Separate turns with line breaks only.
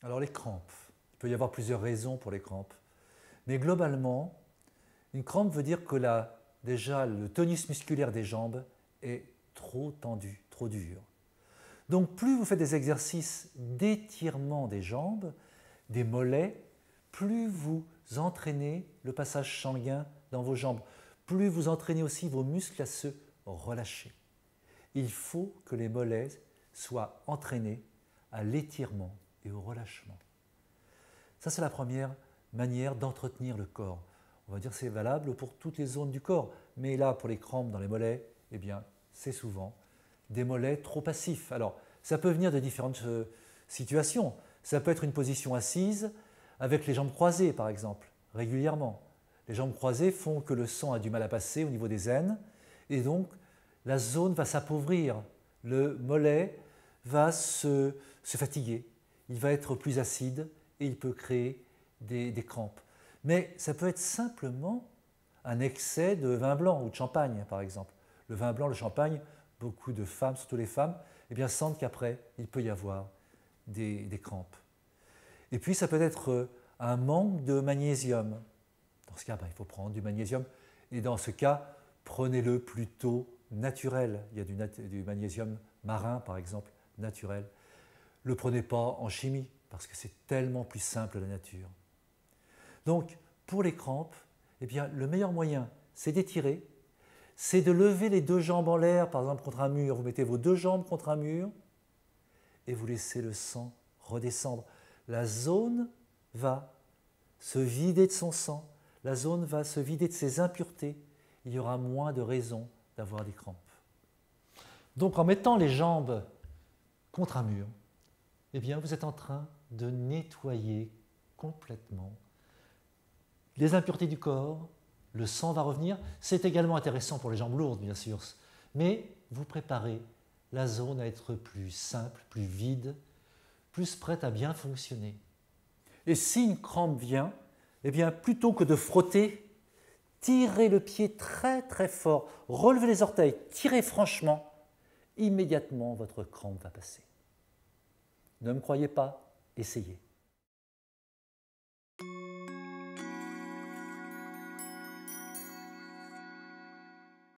Alors les crampes, il peut y avoir plusieurs raisons pour les crampes, mais globalement, une crampe veut dire que déjà le tonus musculaire des jambes est trop tendu, trop dur. Donc plus vous faites des exercices d'étirement des jambes, des mollets, plus vous entraînez le passage sanguin dans vos jambes, plus vous entraînez aussi vos muscles à se relâcher. Il faut que les mollets soient entraînés à l'étirement et au relâchement. Ça, c'est la première manière d'entretenir le corps. On va dire que c'est valable pour toutes les zones du corps, mais là, pour les crampes dans les mollets, eh bien, c'est souvent des mollets trop passifs. Alors, ça peut venir de différentes situations. Ça peut être une position assise avec les jambes croisées, par exemple, régulièrement. Les jambes croisées font que le sang a du mal à passer au niveau des aines, et donc la zone va s'appauvrir. Le mollet va se fatiguer, il va être plus acide et il peut créer des crampes. Mais ça peut être simplement un excès de vin blanc ou de champagne, par exemple. Le vin blanc, le champagne, beaucoup de femmes, surtout les femmes, eh bien, sentent qu'après, il peut y avoir des crampes. Et puis, ça peut être un manque de magnésium. Dans ce cas, il faut prendre du magnésium. Et dans ce cas, prenez-le plutôt naturel. Il y a du magnésium marin, par exemple, naturel. Ne le prenez pas en chimie, parce que c'est tellement plus simple la nature. Donc, pour les crampes, eh bien, le meilleur moyen, c'est d'étirer, c'est de lever les deux jambes en l'air, par exemple contre un mur. Vous mettez vos deux jambes contre un mur et vous laissez le sang redescendre. La zone va se vider de son sang, la zone va se vider de ses impuretés. Il y aura moins de raisons d'avoir des crampes. Donc, en mettant les jambes contre un mur, eh bien, vous êtes en train de nettoyer complètement les impuretés du corps, le sang va revenir. C'est également intéressant pour les jambes lourdes, bien sûr, mais vous préparez la zone à être plus simple, plus vide, plus prête à bien fonctionner. Et si une crampe vient, eh bien, plutôt que de frotter, tirez le pied très très fort, relevez les orteils, tirez franchement, immédiatement votre crampe va passer. Ne me croyez pas, essayez.